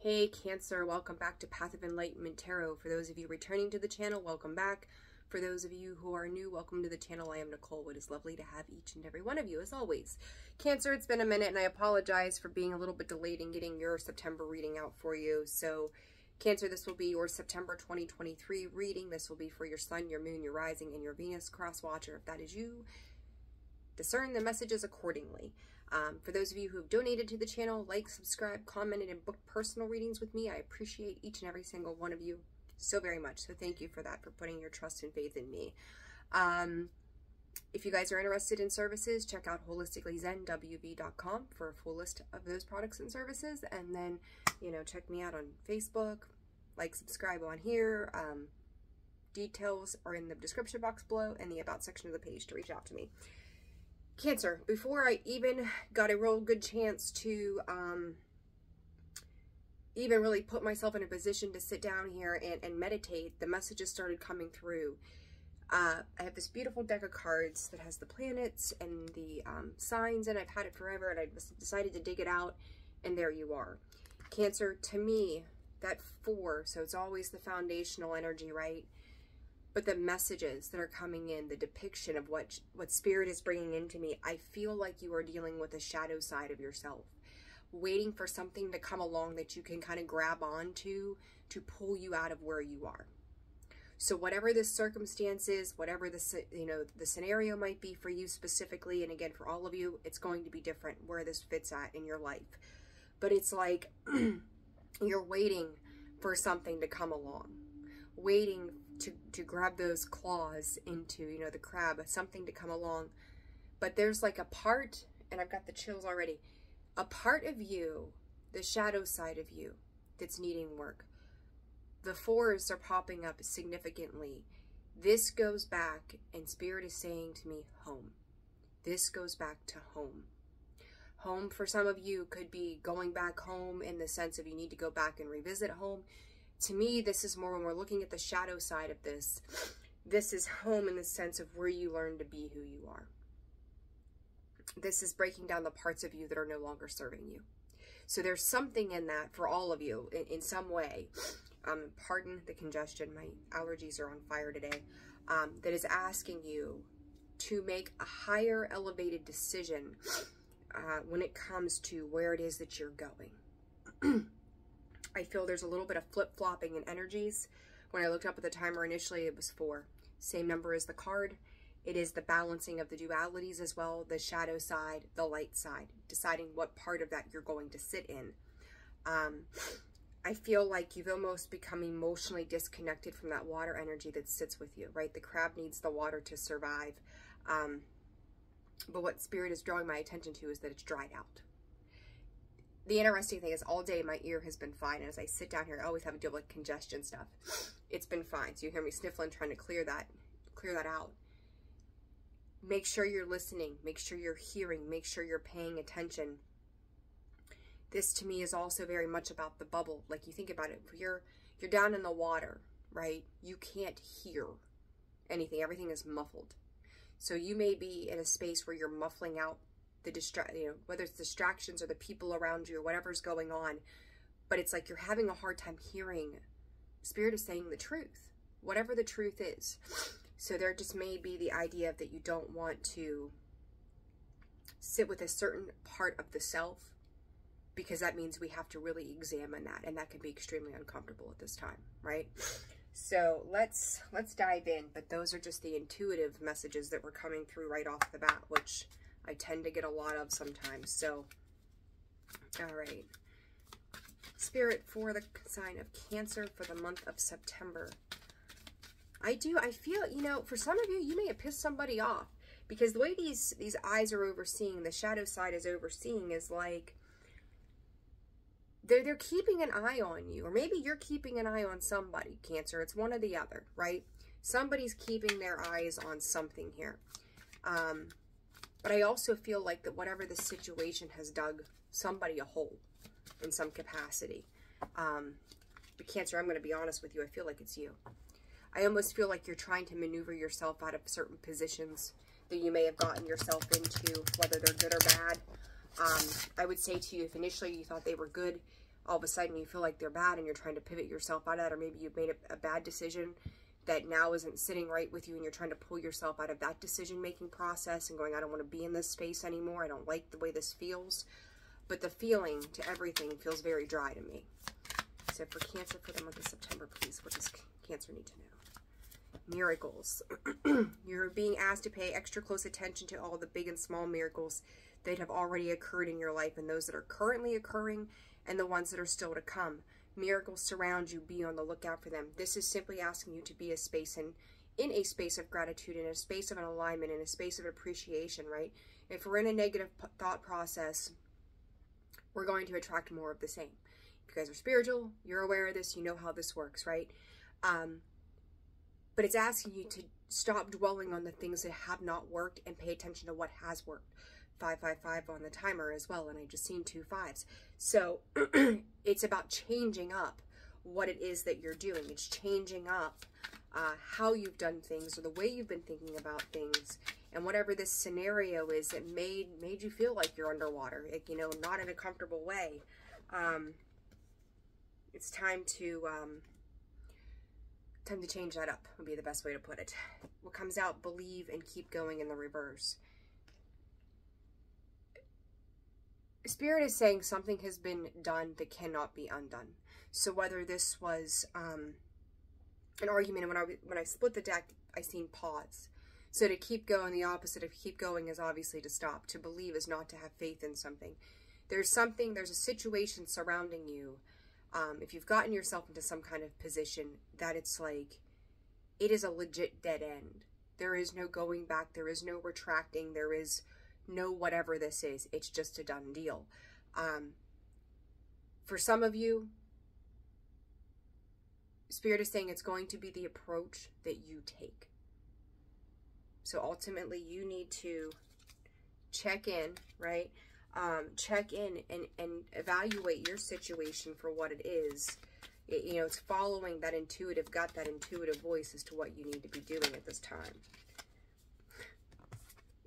Hey Cancer, welcome back to Path of Enlightenment Tarot. For those of you returning to the channel, welcome back. For those of you who are new, welcome to the channel. I am Nicole. It is lovely to have each and every one of you, as always. Cancer, it's been a minute, and I apologize for being a little bit delayed in getting your September reading out for you. So, Cancer, this will be your September 2023 reading. This will be for your Sun, your Moon, your Rising, and your Venus cross-watcher. If that is you, discern the messages accordingly. For those of you who have donated to the channel, like, subscribe, commented, and booked personal readings with me, I appreciate each and every single one of you so very much. So thank you for that, for putting your trust and faith in me. If you guys are interested in services, check out holisticallyzenwv.com for a full list of those products and services. And then, check me out on Facebook, like, subscribe on here. Details are in the description box below and the About section of the page to reach out to me. Cancer, before I even got a real good chance to even really put myself in a position to sit down here and meditate, the messages started coming through. I have this beautiful deck of cards that has the planets and the signs, and I've had it forever, and I decided to dig it out, and there you are. Cancer, to me, that 4, so it's always the foundational energy, right? But the messages that are coming in, the depiction of what Spirit is bringing into me, I feel like you are dealing with a shadow side of yourself, waiting for something to come along that you can kind of grab onto to pull you out of where you are. So whatever the circumstance is, whatever the scenario might be for you specifically, and again, for all of you, it's going to be different where this fits at in your life. But it's like you're waiting for something to come along, waiting to grab those claws into, the crab, something to come along. But there's like a part, and I've got the chills already, a part of you, the shadow side of you, that's needing work. The 4s are popping up significantly. This goes back, and Spirit is saying to me, home. This goes back to home. Home for some of you could be going back home in the sense of you need to go back and revisit home. To me, this is more when we're looking at the shadow side of this. This is home in the sense of where you learn to be who you are. This is breaking down the parts of you that are no longer serving you. So there's something in that for all of you in some way. Pardon the congestion. My allergies are on fire today. That is asking you to make a higher elevated decision when it comes to where it is that you're going. I feel there's a little bit of flip-flopping in energies. When I looked up at the timer initially, it was 4. Same number as the card. It is the balancing of the dualities as well, the shadow side, the light side, deciding what part of that you're going to sit in. I feel like you've almost become emotionally disconnected from that water energy that sits with you, right? The crab needs the water to survive. But what Spirit is drawing my attention to is that it's dried out. The interesting thing is all day my ear has been fine. And as I sit down here, I always have to deal with congestion stuff. It's been fine. So you hear me sniffling, trying to clear that out. Make sure you're listening. Make sure you're hearing. Make sure you're paying attention. This to me is also very much about the bubble. Like you think about it, you're down in the water, right? You can't hear anything. Everything is muffled. So you may be in a space where you're muffling out the whether it's distractions or the people around you or whatever's going on, but it's like you're having a hard time hearing. Spirit is saying the truth, whatever the truth is. So there just may be the idea that you don't want to sit with a certain part of the self, because that means we have to really examine that, and that can be extremely uncomfortable at this time, right? So let's dive in. But those are just the intuitive messages that were coming through right off the bat, which I tend to get a lot of sometimes. So, all right. Spirit for the sign of Cancer for the month of September. I feel, for some of you, you may have pissed somebody off, because the way these eyes are overseeing, the shadow side is overseeing, is like they're keeping an eye on you, or maybe you're keeping an eye on somebody, Cancer. It's one or the other, right? Somebody's keeping their eyes on something here. But I also feel like that whatever the situation has dug somebody a hole in some capacity. But Cancer, I'm going to be honest with you, I feel like it's you. I almost feel like you're trying to maneuver yourself out of certain positions that you may have gotten yourself into, whether they're good or bad. I would say to you, if initially you thought they were good, all of a sudden you feel like they're bad and you're trying to pivot yourself out of that, or maybe you've made a bad decision that now isn't sitting right with you and you're trying to pull yourself out of that decision-making process and going, I don't want to be in this space anymore. I don't like the way this feels. But the feeling to everything feels very dry to me. So for Cancer for the month of September, please, what does Cancer need to know? Miracles. You're being asked to pay extra close attention to all the big and small miracles that have already occurred in your life, and those that are currently occurring and the ones that are still to come. Miracles surround you. Be on the lookout for them. This is simply asking you to be in a space of gratitude, in a space of an alignment, in a space of appreciation, right? If we're in a negative thought process, we're going to attract more of the same. If you guys are spiritual, you're aware of this, you know how this works, right? But it's asking you to stop dwelling on the things that have not worked and pay attention to what has worked. 555 on the timer as well, and I just seen 2 5s. So it's about changing up what it is that you're doing. It's changing up how you've done things, or the way you've been thinking about things, and whatever this scenario is that made you feel like you're underwater, like, you know, not in a comfortable way. It's time to change that up, would be the best way to put it. What comes out, believe and keep going in the reverse. Spirit is saying something has been done that cannot be undone. So whether this was an argument, and when I split the deck, I seen pause. So to keep going, the opposite of keep going is obviously to stop. To believe is not to have faith in something. There's a situation surrounding you. If you've gotten yourself into some kind of position that it's like, it is a legit dead end. There is no going back. There is no retracting. There is no whatever this is. It's just a done deal. For some of you, Spirit is saying it's going to be the approach that you take. So ultimately, you need to check in, right? Check in and evaluate your situation for what it is. You know, it's following that intuitive gut, that intuitive voice as to what you need to be doing at this time.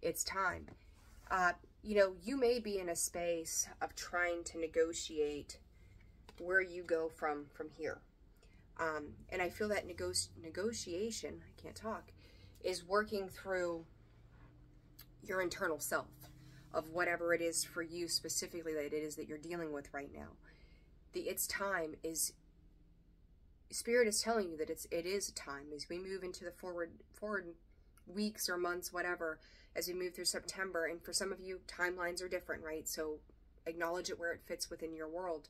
It's time. You know, you may be in a space of trying to negotiate where you go from here. And I feel that negotiation, I can't talk, is working through your internal self of whatever it is for you specifically that it is that you're dealing with right now. It's time is, Spirit is telling you that it is time as we move into the forward weeks or months, whatever, as we move through September. And for some of you, timelines are different, right? So acknowledge it where it fits within your world.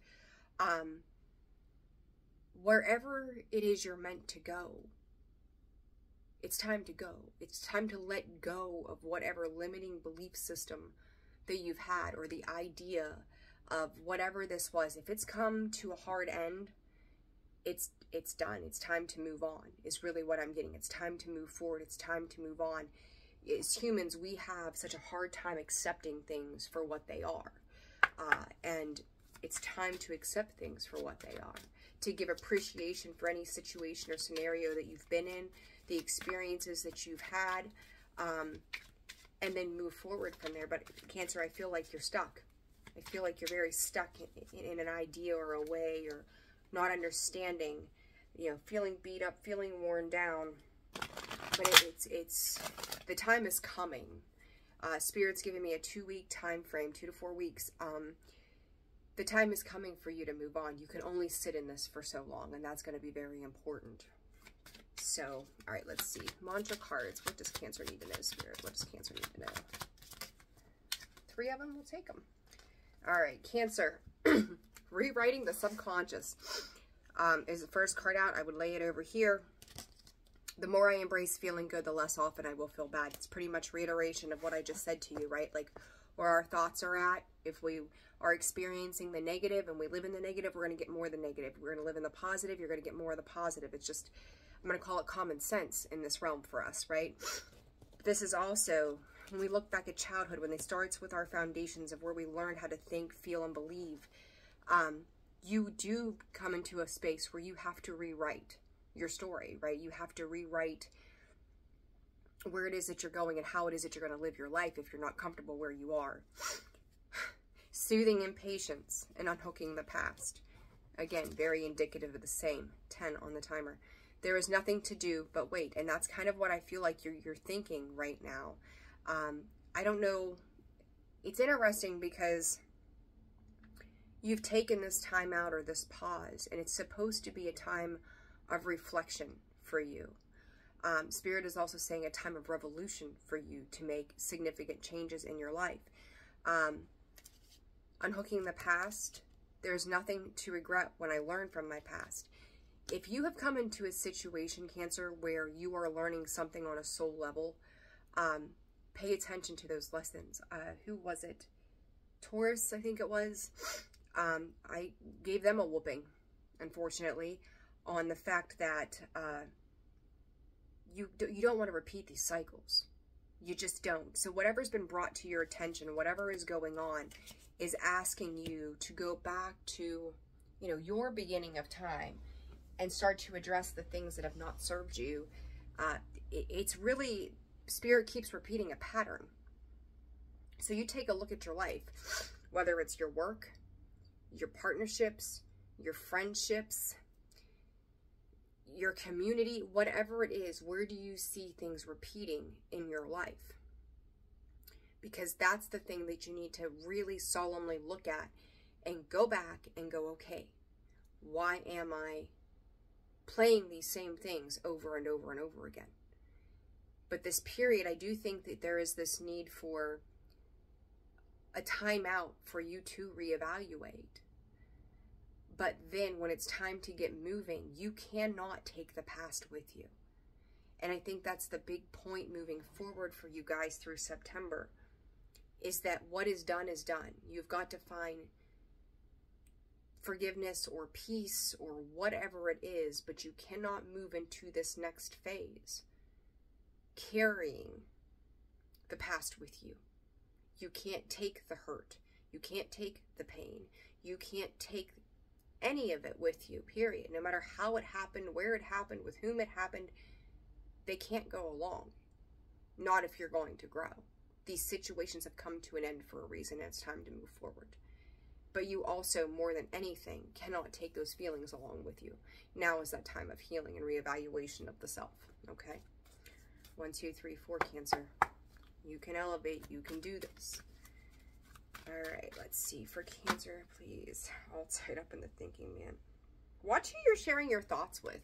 Wherever it is you're meant to go, it's time to go. It's time to let go of whatever limiting belief system that you've had, or the idea of whatever this was. If it's come to a hard end, it's done. It's time to move on, is really what I'm getting. It's time to move forward. It's time to move on. As humans, we have such a hard time accepting things for what they are. And it's time to accept things for what they are. To give appreciation for any situation or scenario that you've been in, the experiences that you've had, and then move forward from there. But Cancer, I feel like you're stuck. I feel like you're very stuck in an idea or a way, or not understanding, you know, feeling beat up, feeling worn down. But it's the time is coming. Spirit's giving me a 2-week time frame, 2 to 4 weeks. The time is coming for you to move on. You can only sit in this for so long, and that's going to be very important. So, all right, let's see. Mantra cards. What does Cancer need to know, Spirit? What does Cancer need to know? 3 of them? We'll take them. All right, Cancer. Rewriting the subconscious is the first card out. I would lay it over here. The more I embrace feeling good, the less often I will feel bad. It's pretty much reiteration of what I just said to you, right? Like where our thoughts are at. If we are experiencing the negative and we live in the negative, we're going to get more of the negative. We're going to live in the positive. You're going to get more of the positive. It's just, I'm going to call it common sense in this realm for us, right? This is also, when we look back at childhood, when it starts with our foundations of where we learn how to think, feel, and believe, you do come into a space where you have to rewrite your story, right? You have to rewrite where it is that you're going and how it is that you're going to live your life if you're not comfortable where you are. Soothing impatience and unhooking the past. Again, very indicative of the same. 10 on the timer. There is nothing to do but wait. And that's kind of what I feel like you're thinking right now. I don't know. It's interesting because you've taken this time out or this pause, and it's supposed to be a time of reflection for you. Spirit is also saying a time of revolution for you to make significant changes in your life. Unhooking the past, there's nothing to regret when I learned from my past. If you have come into a situation, Cancer, where you are learning something on a soul level, pay attention to those lessons. Who was it? Taurus, I think it was. I gave them a whooping, unfortunately, on the fact that you don't want to repeat these cycles. You just don't. So whatever's been brought to your attention, whatever is going on, is asking you to go back to, you know, your beginning of time and start to address the things that have not served you. It's really, Spirit keeps repeating a pattern. So you take a look at your life, whether it's your work, your partnerships, your friendships, your community, whatever it is, where do you see things repeating in your life? Because that's the thing that you need to really solemnly look at and go back and go, okay, why am I playing these same things over and over and over again? But this period, I do think that there is this need for a timeout for you to reevaluate. But then when it's time to get moving, you cannot take the past with you. And I think that's the big point moving forward for you guys through September, is that what is done is done. You've got to find forgiveness or peace or whatever it is, but you cannot move into this next phase carrying the past with you. You can't take the hurt. You can't take the pain. You can't take any of it with you, period. No matter how it happened, where it happened, with whom it happened, they can't go along. Not if you're going to grow. These situations have come to an end for a reason, and it's time to move forward. But you also, more than anything, cannot take those feelings along with you. Now is that time of healing and reevaluation of the self, okay? 1, 2, 3, 4, Cancer. You can elevate. You can do this. All right, let's see. For Cancer, please. All tied up in the thinking, man. Watch who you're sharing your thoughts with.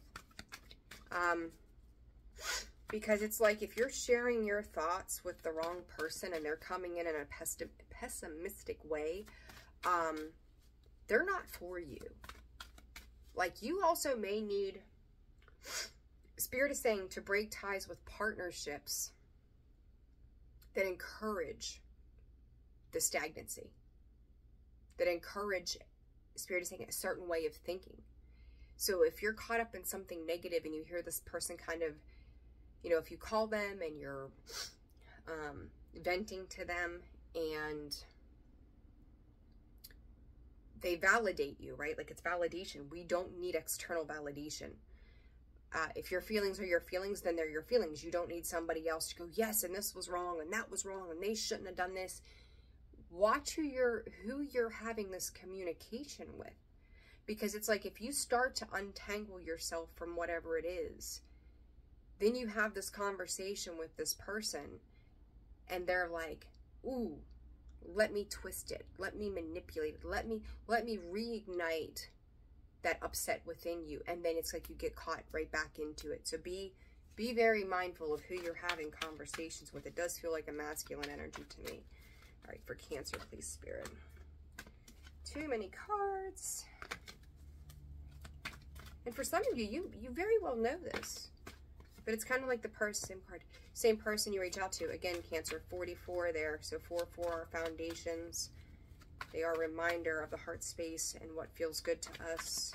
Because it's like if you're sharing your thoughts with the wrong person and they're coming in a pessimistic way, they're not for you. Like, you also may need, Spirit is saying, to break ties with partnerships that encourage the stagnancy, that encourage, Spirit is saying, a certain way of thinking. So if you're caught up in something negative and you hear this person kind of, you know, if you call them and you're venting to them and they validate you, right? Like, it's validation. We don't need external validation. If your feelings are your feelings, then they're your feelings. You don't need somebody else to go, yes, and this was wrong, and that was wrong, and they shouldn't have done this. Watch who you're having this communication with. Because it's like, if you start to untangle yourself from whatever it is, then you have this conversation with this person, and they're like, ooh, let me twist it. Let me manipulate it. Let me reignite that upset within you. And then it's like you get caught right back into it. So be very mindful of who you're having conversations with. It does feel like a masculine energy to me. All right, for Cancer, please, Spirit. Too many cards. And for some of you, you very well know this. But it's kind of like the same person you reach out to. Again, Cancer, 44 there. So 4 are foundations. They are a reminder of the heart space and what feels good to us.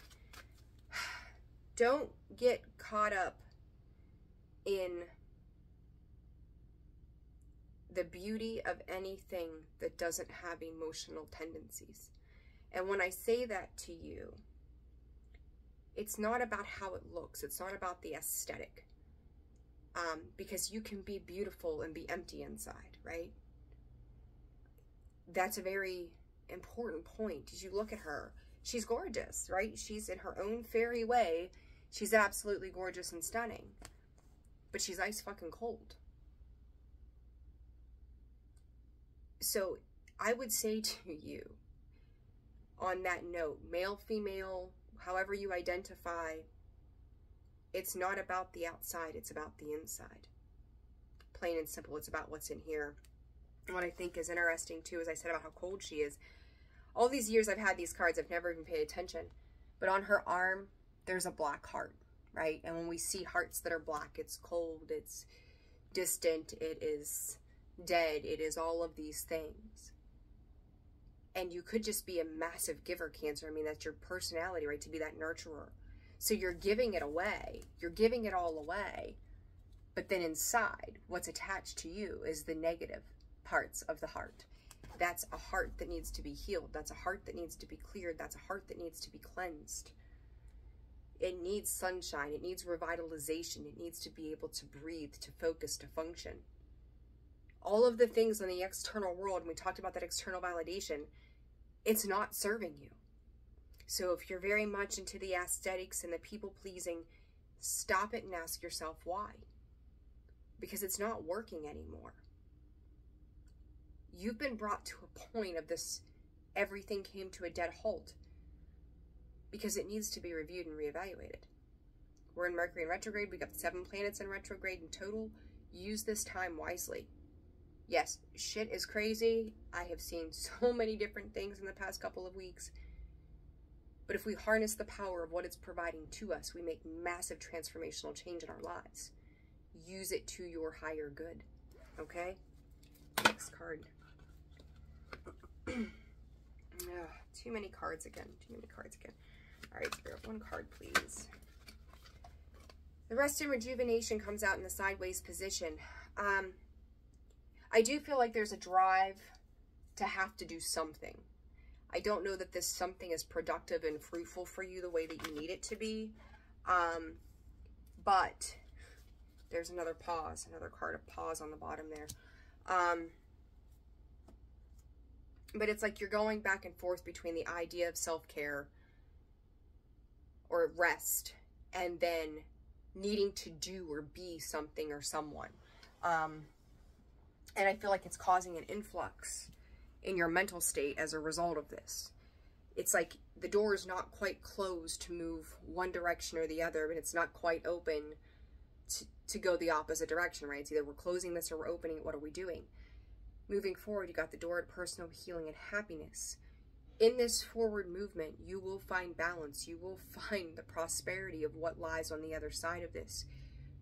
Don't get caught up in the beauty of anything that doesn't have emotional tendencies. And when I say that to you, it's not about how it looks. It's not about the aesthetic. Because you can be beautiful and be empty inside, right? That's a very important point. As you look at her, she's gorgeous, right? She's in her own fairy way. She's absolutely gorgeous and stunning. But she's ice fucking cold. So I would say to you, on that note, male, female, however you identify, it's not about the outside, it's about the inside. Plain and simple, it's about what's in here. And what I think is interesting too, as I said about how cold she is, all these years I've had these cards, I've never even paid attention, but on her arm, there's a black heart, right? And when we see hearts that are black, it's cold, it's distant, it is dead, it is all of these things. And you could just be a massive giver, Cancer. I mean, that's your personality, right? To be that nurturer. So you're giving it away. You're giving it all away. But then inside, what's attached to you is the negative parts of the heart. That's a heart that needs to be healed. That's a heart that needs to be cleared. That's a heart that needs to be cleansed. It needs sunshine. It needs revitalization. It needs to be able to breathe, to focus, to function. All of the things in the external world, and we talked about that external validation, it's not serving you. So if you're very much into the aesthetics and the people-pleasing, stop it and ask yourself why. Because it's not working anymore. You've been brought to a point of this, everything came to a dead halt. Because it needs to be reviewed and reevaluated. We're in Mercury in retrograde. We got 7 planets in retrograde in total. Use this time wisely. Yes, shit is crazy. I have seen so many different things in the past couple of weeks. But if we harness the power of what it's providing to us, we make massive transformational change in our lives. Use it to your higher good. Okay? Next card. Too many cards again. Too many cards again. All right, Spirit, one card, please. The Rest and Rejuvenation comes out in the sideways position. I do feel like there's a drive to have to do something. I don't know that this something is productive and fruitful for you the way that you need it to be. But there's another pause, another card of pause on the bottom there. But it's like you're going back and forth between the idea of self-care or rest and then needing to do or be something or someone. And I feel like it's causing an influx in your mental state as a result of this. It's like the door is not quite closed to move one direction or the other, but it's not quite open to go the opposite direction, right? It's either we're closing this or we're opening it. What are we doing? Moving forward, you got the door to personal healing and happiness. In this forward movement, you will find balance. You will find the prosperity of what lies on the other side of this.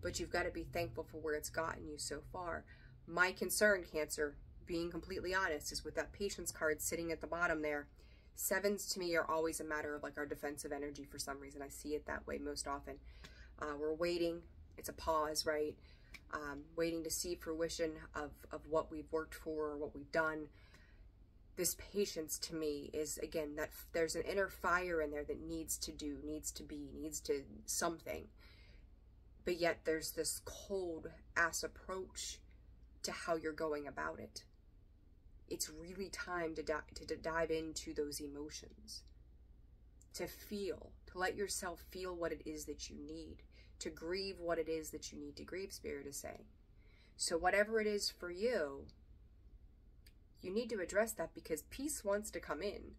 But you've got to be thankful for where it's gotten you so far. My concern, Cancer, being completely honest, is with that patience card sitting at the bottom there. 7s to me are always a matter of like our defensive energy for some reason. I see it that way most often. We're waiting. It's a pause, right? Waiting to see fruition of what we've worked for or what we've done. This patience to me is, again, that there's an inner fire in there that needs to do, needs to be, needs to something. But yet there's this cold ass approach to how you're going about it. It's really time to dive into those emotions, to feel, to let yourself feel what it is that you need, to grieve what it is that you need to grieve, Spirit is saying. So whatever it is for you, you need to address that because peace wants to come in,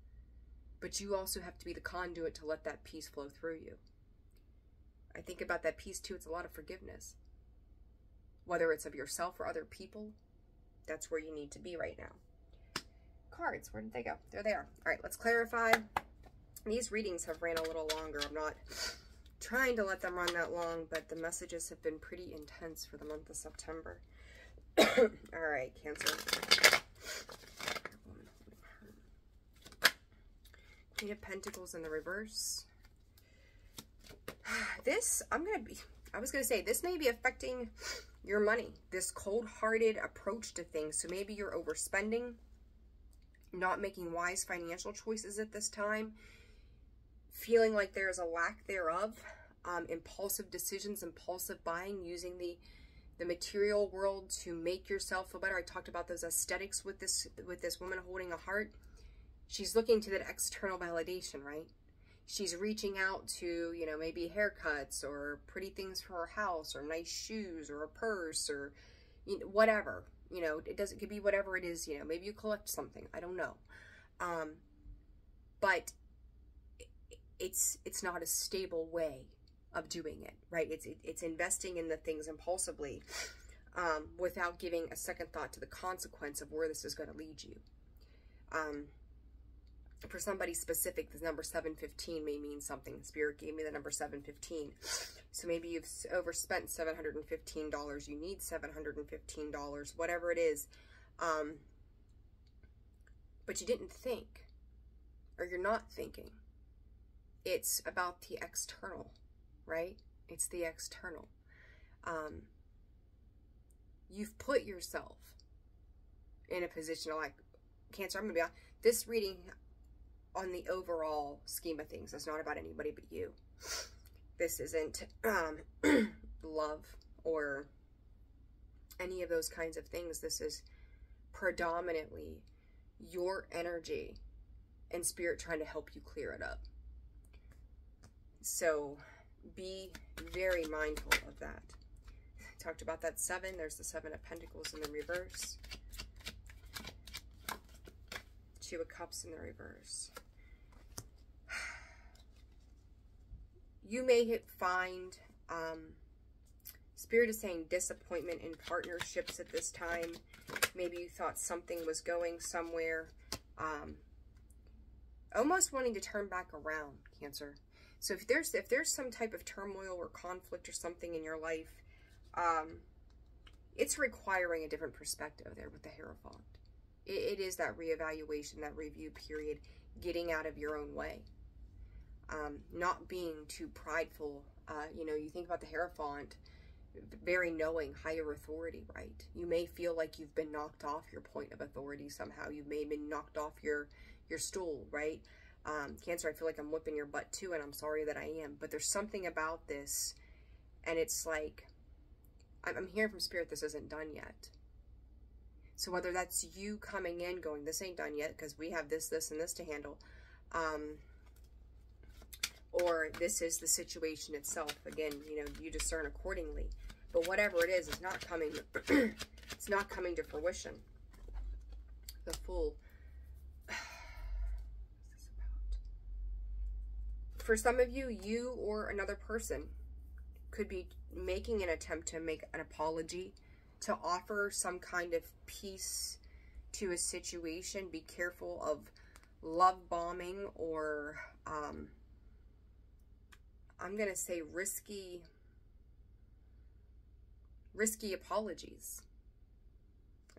but you also have to be the conduit to let that peace flow through you. I think about that peace too, it's a lot of forgiveness. Whether it's of yourself or other people, that's where you need to be right now. Cards, where did they go? There they are. All right, let's clarify. These readings have ran a little longer. I'm not trying to let them run that long, but the messages have been pretty intense for the month of September. All right, Cancer. Queen of Pentacles in the reverse. This, I was going to say, this may be affecting your money. This cold-hearted approach to things. So maybe you're overspending, not making wise financial choices at this time, feeling like there's a lack thereof, impulsive decisions, impulsive buying, using the material world to make yourself feel better. I talked about those aesthetics with this woman holding a heart. She's looking to that external validation, right? she's reaching out to, you know, maybe haircuts or pretty things for her house or nice shoes or a purse or, you know, whatever. You know, it could be whatever it is, you know, maybe you collect something. I don't know. But it's not a stable way of doing it, right? It's investing in the things impulsively, without giving a second thought to the consequence of where this is going to lead you. For somebody specific, the number 715 may mean something. Spirit gave me the number 715. So maybe you've overspent $715. You need $715, whatever it is. But you didn't think, or you're not thinking. It's about the external, right? It's the external. You've put yourself in a position of, like, Cancer, I'm going to be honest, this reading on the overall scheme of things is not about anybody but you. This isn't love or any of those kinds of things. This is predominantly your energy and Spirit trying to help you clear it up. So be very mindful of that. I talked about that 7. There's the 7 of Pentacles in the reverse. 2 of Cups in the reverse. You may find, Spirit is saying disappointment in partnerships at this time. Maybe you thought something was going somewhere. Almost wanting to turn back around, Cancer. So if there's some type of turmoil or conflict or something in your life, it's requiring a different perspective there with the Hierophant. It is that reevaluation, that review period, getting out of your own way. Not being too prideful. You know, you think about the Hierophant, very knowing, higher authority, right? You may feel like you've been knocked off your point of authority somehow. You may have been knocked off your stool, right? Cancer, I feel like I'm whipping your butt too, and I'm sorry that I am. But there's something about this, and it's like, I'm hearing from Spirit this isn't done yet. So whether that's you coming in going, this ain't done yet because we have this, this, and this to handle, or this is the situation itself. Again, you know, you discern accordingly. But whatever it is, it's not coming, it's not coming to fruition. The Fool. What's this about? For some of you, you or another person could be making an attempt to make an apology, to offer some kind of peace to a situation. Be careful of love bombing or, I'm going to say risky apologies.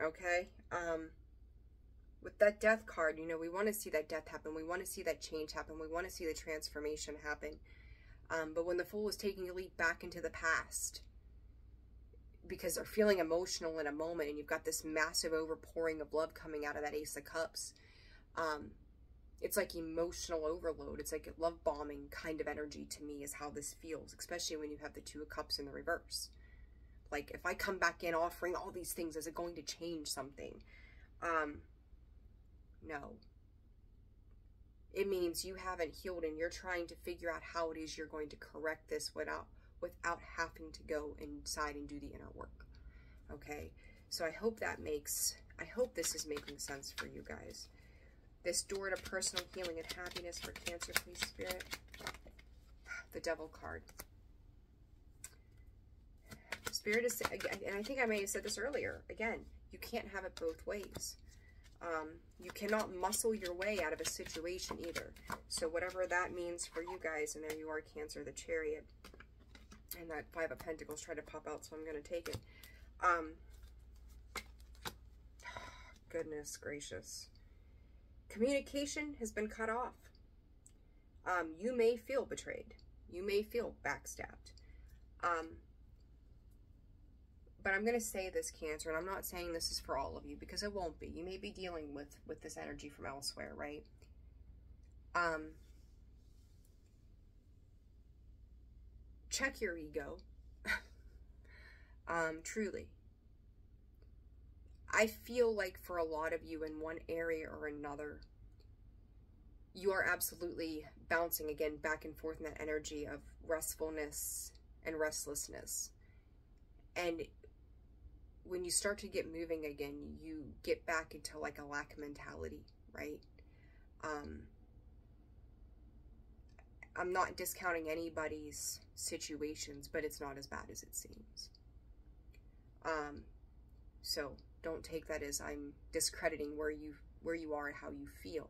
Okay? With that Death card, you know, we want to see that death happen. We want to see that change happen. We want to see the transformation happen. But when the Fool is taking a leap back into the past, because they're feeling emotional in a moment, and you've got this massive overpouring of love coming out of that Ace of Cups, it's like emotional overload. It's like love bombing kind of energy to me is how this feels, especially when you have the 2 of Cups in the reverse. Like, if I come back in offering all these things, is it going to change something? No. It means you haven't healed, and you're trying to figure out how it is you're going to correct this without having to go inside and do the inner work. Okay? So I hope this is making sense for you guys. This door to personal healing and happiness for Cancer, please, Spirit. The Devil card. Spirit is, and I think I may have said this earlier, again, you can't have it both ways. You cannot muscle your way out of a situation either. So whatever that means for you guys, and there you are, Cancer, the Chariot. And that 5 of Pentacles tried to pop out, so I'm going to take it. Goodness gracious. Communication has been cut off. You may feel betrayed. You may feel backstabbed. But I'm going to say this, Cancer, and I'm not saying this is for all of you, because it won't be. You may be dealing with this energy from elsewhere, right? Check your ego. Truly. I feel like for a lot of you in one area or another, you are absolutely bouncing again back and forth in that energy of restfulness and restlessness. And when you start to get moving again, you get back into like a lack mentality, right? I'm not discounting anybody's situations, but it's not as bad as it seems. So don't take that as I'm discrediting where you are and how you feel.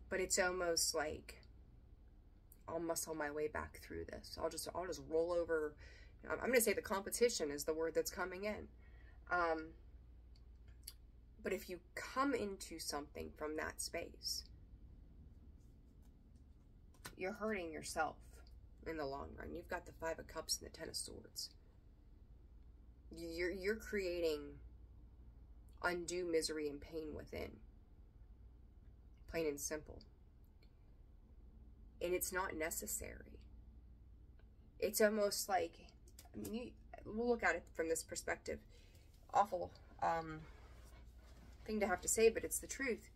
But it's almost like I'll muscle my way back through this. I'll just roll over. I'm going to say the competition is the word that's coming in. But if you come into something from that space, you're hurting yourself in the long run. You've got the Five of Cups and the Ten of Swords. You're creating undue misery and pain within. Plain and simple. And it's not necessary. It's almost like, I mean, we'll look at it from this perspective. Awful thing to have to say, but it's the truth.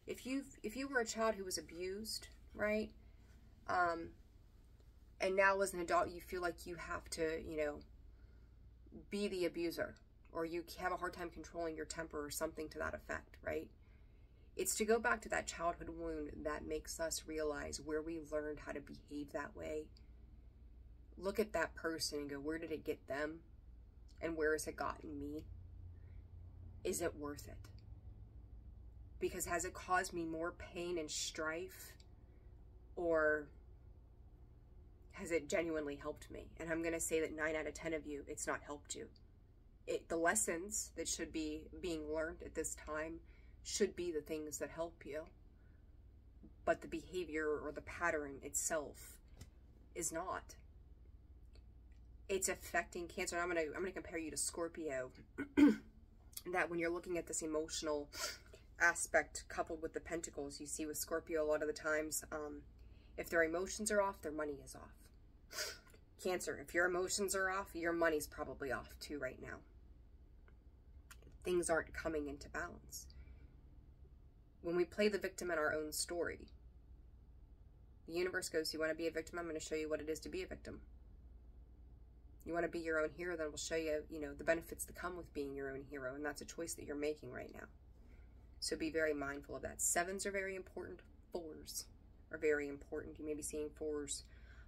If you were a child who was abused, right? And now as an adult, you feel like you have to, be the abuser, or you have a hard time controlling your temper or something to that effect, right? It's to go back to that childhood wound that makes us realize where we learned how to behave that way. Look at that person and go, where did it get them? And where has it gotten me? Is it worth it? Because has it caused me more pain and strife? Or has it genuinely helped me? And I'm going to say that 9 out of 10 of you, it's not helped you. The lessons that should be being learned at this time should be the things that help you. But the behavior or the pattern itself is not. It's affecting Cancer. And I'm going to compare you to Scorpio. That when you're looking at this emotional aspect coupled with the Pentacles, you see with Scorpio a lot of the times, if their emotions are off, their money is off. Cancer, if your emotions are off, your money's probably off too right now. Things aren't coming into balance. When we play the victim in our own story, the universe goes, you want to be a victim? I'm going to show you what it is to be a victim. You want to be your own hero? Then we'll show you, the benefits that come with being your own hero. And that's a choice that you're making right now. So be very mindful of that. 7s are very important. 4s are very important. You may be seeing 4s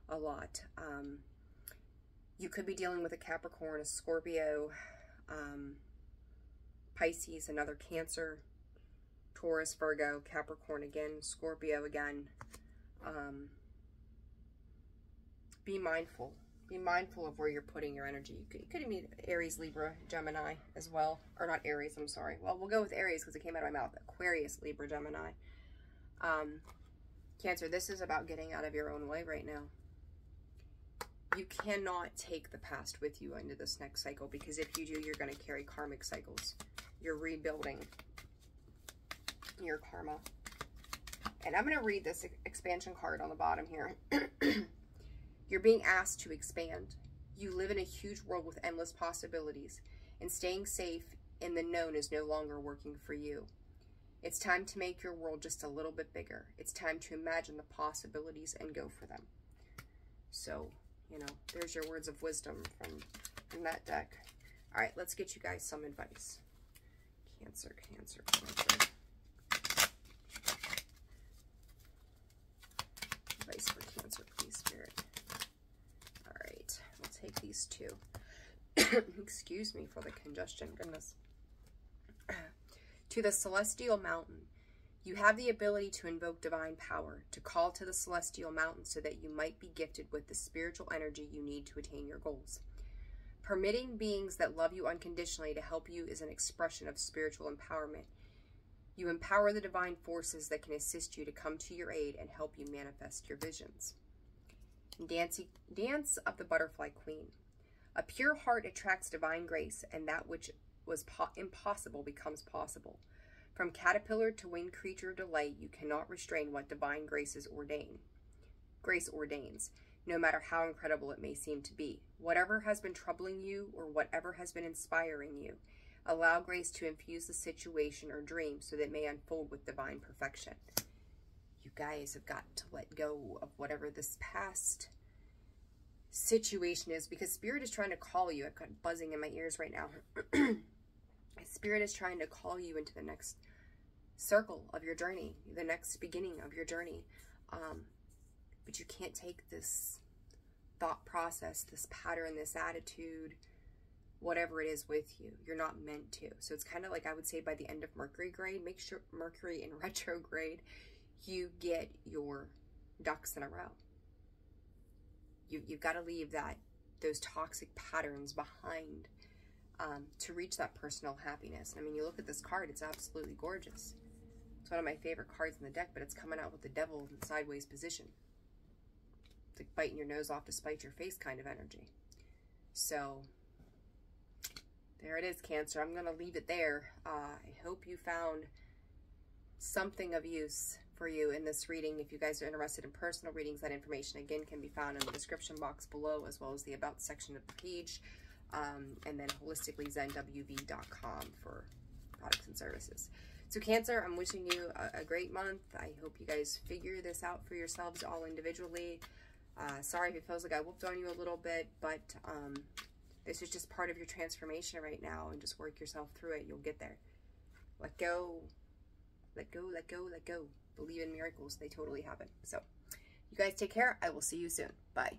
a lot. You could be dealing with a Capricorn, a Scorpio, Pisces, another Cancer, Taurus, Virgo, Capricorn again, Scorpio again. Be mindful. Be mindful of where you're putting your energy. You could meet Aries, Libra, Gemini as well. Or not Aries, I'm sorry. Well, we'll go with Aries because it came out of my mouth. Aquarius, Libra, Gemini. Cancer, this is about getting out of your own way right now. You cannot take the past with you into this next cycle, because if you do, you're going to carry karmic cycles. You're rebuilding your karma. And I'm going to read this expansion card on the bottom here. You're being asked to expand. You live in a huge world with endless possibilities, and staying safe in the known is no longer working for you. It's time to make your world just a little bit bigger. It's time to imagine the possibilities and go for them. So, there's your words of wisdom from that deck. All right, let's get you guys some advice. Cancer, Cancer, Cancer. Advice for Cancer, please, Spirit. All right, we'll take these two. Excuse me for the congestion, goodness. To the celestial mountain, you have the ability to invoke divine power, to call to the celestial mountain so that you might be gifted with the spiritual energy you need to attain your goals. Permitting beings that love you unconditionally to help you is an expression of spiritual empowerment. You empower the divine forces that can assist you to come to your aid and help you manifest your visions. Dance of the Butterfly Queen. A pure heart attracts divine grace, and that which was impossible becomes possible. From caterpillar to winged creature of delight, you cannot restrain what divine grace ordains, no matter how incredible it may seem to be. Whatever has been troubling you or whatever has been inspiring you, allow grace to infuse the situation or dream so that it may unfold with divine perfection. guys have got to let go of whatever this past situation is, because Spirit is trying to call you. I've got buzzing in my ears right now. Spirit is trying to call you into the next circle of your journey, the next beginning of your journey. But you can't take this thought process, this pattern, this attitude, whatever it is with you. You're not meant to. So it's kind of like, I would say, by the end of Mercury grade, make sure Mercury in retrograde, you get your ducks in a row. You've got to leave those toxic patterns behind to reach that personal happiness. I mean, you look at this card, it's absolutely gorgeous. It's one of my favorite cards in the deck, but it's coming out with the devil in sideways position. It's like biting your nose off to spite your face kind of energy. So there it is, Cancer. I'm going to leave it there. I hope you found something of use for you in this reading. If you guys are interested in personal readings, that information again can be found in the description box below, as well as the about section of the page, and then holisticallyzenwv.com for products and services. So Cancer, I'm wishing you a great month. I hope you guys figure this out for yourselves all individually. Sorry if it feels like I whooped on you a little bit, but this is just part of your transformation right now, and just work yourself through it. You'll get there. Let go. Let go, let go, let go. Believe in miracles. They totally happen. So you guys take care. I will see you soon. Bye.